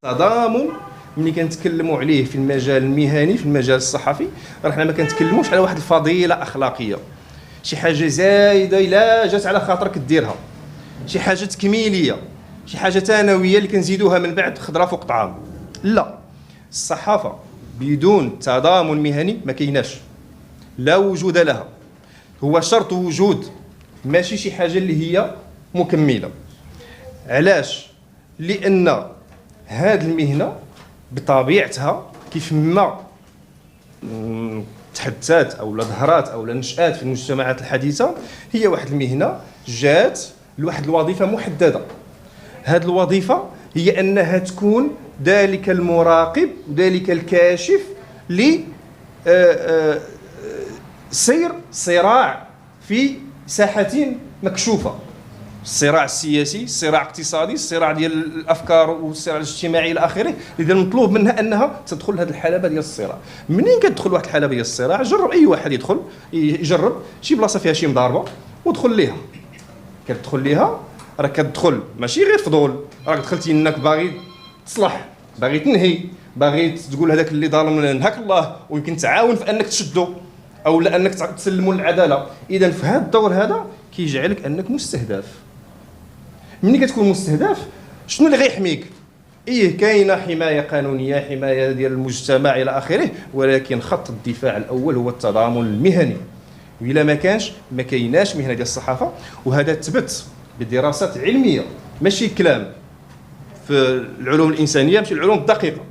التضامن ملي كنتكلموا عليه في المجال المهني في المجال الصحفي راه حنا ما كنتكلموش على واحد الفضيله اخلاقيه، شي حاجه زايده الا جات على خاطرك ديرها، شي حاجه تكميليه، شي حاجه ثانويه اللي كنزيدوها من بعد خضره فوق طعام. لا، الصحافه بدون تضامن مهني ما كايناش، لا وجود لها. هو شرط وجود، ماشي شي حاجه اللي هي مكمله. علاش؟ لان هذه المهنه بطبيعتها كيف ما تحدثات او ظهرات او نشات في المجتمعات الحديثه، هي واحد المهنه جات لواحد الوظيفه محدده. هذه الوظيفه هي انها تكون ذلك المراقب وذلك الكاشف ل سير صراع في ساحه مكشوفه، الصراع السياسي، الصراع الاقتصادي، الصراع ديال الافكار والصراع الاجتماعي الى اخره، اذا المطلوب منها انها تدخل هذه الحلبه ديال الصراع. منين كتدخل واحد الحلبه ديال الصراع، جرب اي واحد يدخل يجرب شي بلاصه فيها شي مضاربه ودخل ليها. كتدخل ليها راه كتدخل ماشي غير فضول، راك دخلتي انك باغي تصلح، باغي تنهي، باغي تقول هذاك اللي ظالم نهاك الله، ويمكن تعاون في انك تشدو او لانك تسلموا للعداله. اذا في هذا الدور هذا كيجعلك انك مستهدف. ملي كتكون مستهدف شنو اللي غيحميك؟ كاينه حمايه قانونيه، حمايه ديال المجتمع الى اخره، ولكن خط الدفاع الاول هو التضامن المهني. والا ما كانش ما كايناش مهنه ديال الصحافه. وهذا تثبت بدراسات علميه ماشي كلام. في العلوم الانسانيه ماشي العلوم الدقيقه،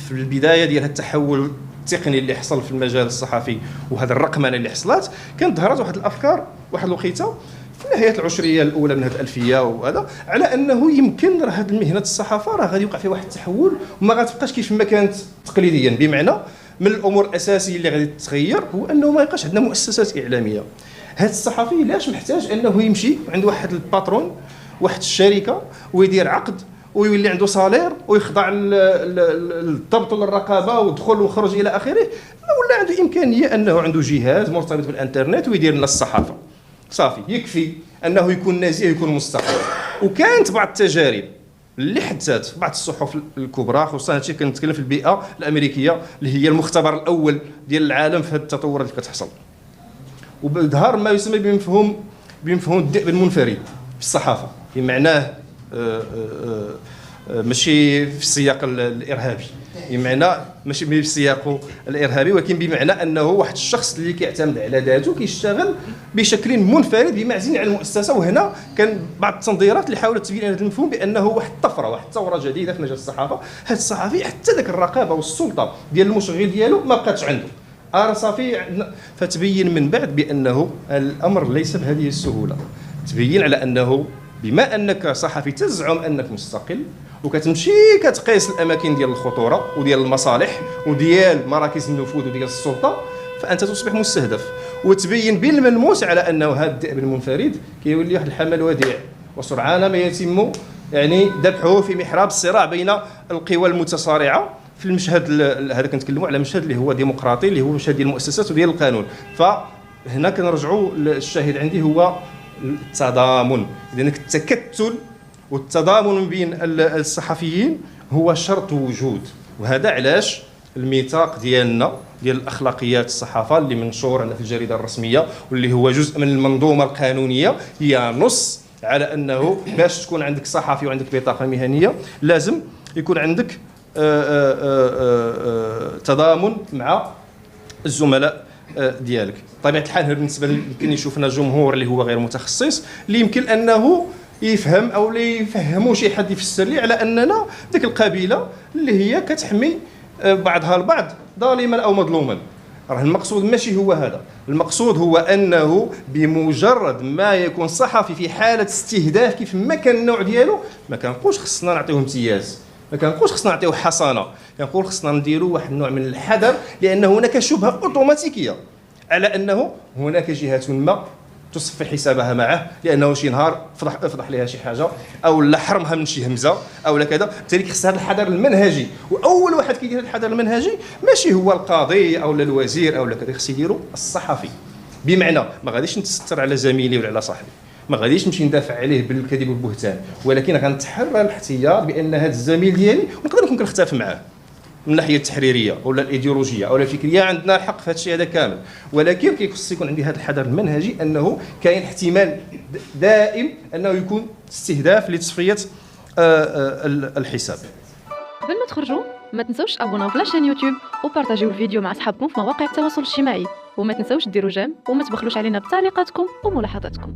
في البدايه ديال التحول التقني اللي حصل في المجال الصحفي وهذا الرقمنه اللي حصلت، كانت ظهرت واحد الافكار واحد الوقيته في نهايه العشريه الاولى من هذه الالفيه وهذا، على انه يمكن راه هذه المهنه الصحافه راه غادي يوقع فيها واحد التحول وما غتبقاش كيف ما كانت تقليديا. بمعنى من الامور الاساسيه اللي غادي تتغير هو انه ما يبقاش عندنا مؤسسات اعلاميه. هذا الصحفي لاش محتاج انه يمشي عند واحد الباترون، واحد الشركه، ويدير عقد ويولي عنده صالير ويخضع للضبط والرقابه ودخول وخروج الى اخره. ولا عنده امكانيه انه عنده جهاز مرتبط بالانترنت ويدير لنا الصحافه. صافي، يكفي انه يكون نزيه ويكون مستقل. وكانت بعض التجارب اللي حدثت بعض الصحف الكبرى، خصوصا هادشي كنتكلم في البيئه الامريكيه اللي هي المختبر الاول ديال العالم في هذه التطورات اللي كتحصل. وظهر ما يسمى بمفهوم الذئب المنفرد في الصحافه، بمعناه ماشي في السياق الارهابي، بمعنى ماشي في السياق الارهابي، ولكن بمعنى انه واحد الشخص اللي كيعتمد على ذاته كيشتغل بشكل منفرد بمعزل عن المؤسسه. وهنا كان بعض التنظيرات اللي حاولت تبين هذا المفهوم بانه واحد الطفره، واحد الثوره جديده في مجال الصحافه. هذا الصحفي حتى ذاك الرقابه والسلطه ديال المشغل ديالو ما بقاتش عنده. صافي. فتبين من بعد بانه الامر ليس بهذه السهوله. تبين على انه بما انك صحفي تزعم انك مستقل وكتمشي كتقيس الاماكن ديال الخطوره وديال المصالح وديال مراكز النفوذ وديال السلطه، فانت تصبح مستهدف. وتبين بالملموس على انه هذا الذئب المنفرد كيولي واحد الحمل وديع، وسرعان ما يتم يعني ذبحه في محراب الصراع بين القوى المتصارعه في المشهد هذا. كنتكلموا على مشهد اللي هو ديمقراطي، اللي هو مشهد ديال المؤسسات وديال القانون. فهنا كنرجعوا الشاهد عندي هو التضامن. اذا التكتل والتضامن بين الصحفيين هو شرط وجود. وهذا علاش الميثاق ديالنا ديال الاخلاقيات الصحافه اللي منشور عندنا في الجريده الرسميه واللي هو جزء من المنظومه القانونيه، هي نص على انه باش تكون عندك صحفي وعندك بطاقه مهنيه لازم يكون عندك تضامن مع الزملاء ديالك. بطبيعه الحال بالنسبه يمكن يشوفنا جمهور اللي هو غير متخصص اللي يمكن انه يفهم او اللي يفهموا شي حد يفسر لي على اننا ديك القبيله اللي هي كتحمي بعضها البعض ظالما او مظلوما. راه المقصود ماشي هو هذا، المقصود هو انه بمجرد ما يكون صحفي في حاله استهداف كيف ما كان النوع ديالو، ما كنقولش خصنا نعطيوه امتياز، ما كنقولش خصنا نعطيوه حصانه، كنقول خصنا نديروا واحد النوع من الحذر، لان هناك شبهه اوتوماتيكيه على انه هناك جهه ما تصفي حسابها معه لانه شي نهار فضح لها شي حاجه او لا حرمها من شي همزه او لا كذا. بالتالي خص هذا الحذر المنهجي، واول واحد كيدير هذا الحذر المنهجي ماشي هو القاضي او الوزير او لا كذا، خص يديروا الصحفي. بمعنى ما غاديش نتستر على زميلي ولا على صاحبي، ما غاديش نمشي ندافع عليه بالكذب والبهتان، ولكن غنتحرى الاحتياط بان هذا الزميل ديالي ونقدر نكون كنختلف معاه من الناحيه التحريريه ولا الايديولوجيه او الفكريه، عندنا الحق في هذا الشيء هذا كامل، ولكن كيخص يكون عندي هذا الحذر المنهجي انه كاين احتمال دائم انه يكون استهداف لتصفيه الحساب. قبل ما تخرجوا ما تنسوش ابوناو في لاشين يوتيوب وبارطاجيو الفيديو مع اصحابكم في مواقع التواصل الاجتماعي، وما تنسوش ديروا جيم وما تبخلوش علينا بتعليقاتكم وملاحظاتكم.